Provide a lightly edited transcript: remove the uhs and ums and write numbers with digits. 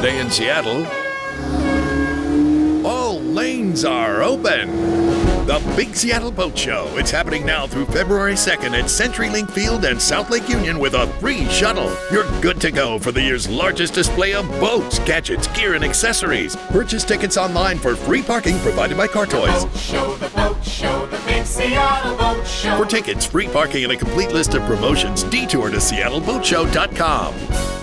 Today in Seattle, all lanes are open. The Big Seattle Boat Show. It's happening now through February 2nd at CenturyLink Field and South Lake Union with a free shuttle. You're good to go for the year's largest display of boats, gadgets, gear, and accessories. Purchase tickets online for free parking provided by Car Toys. The boat show, the Big Seattle Boat Show. For tickets, free parking, and a complete list of promotions, Detour to SeattleBoatShow.com.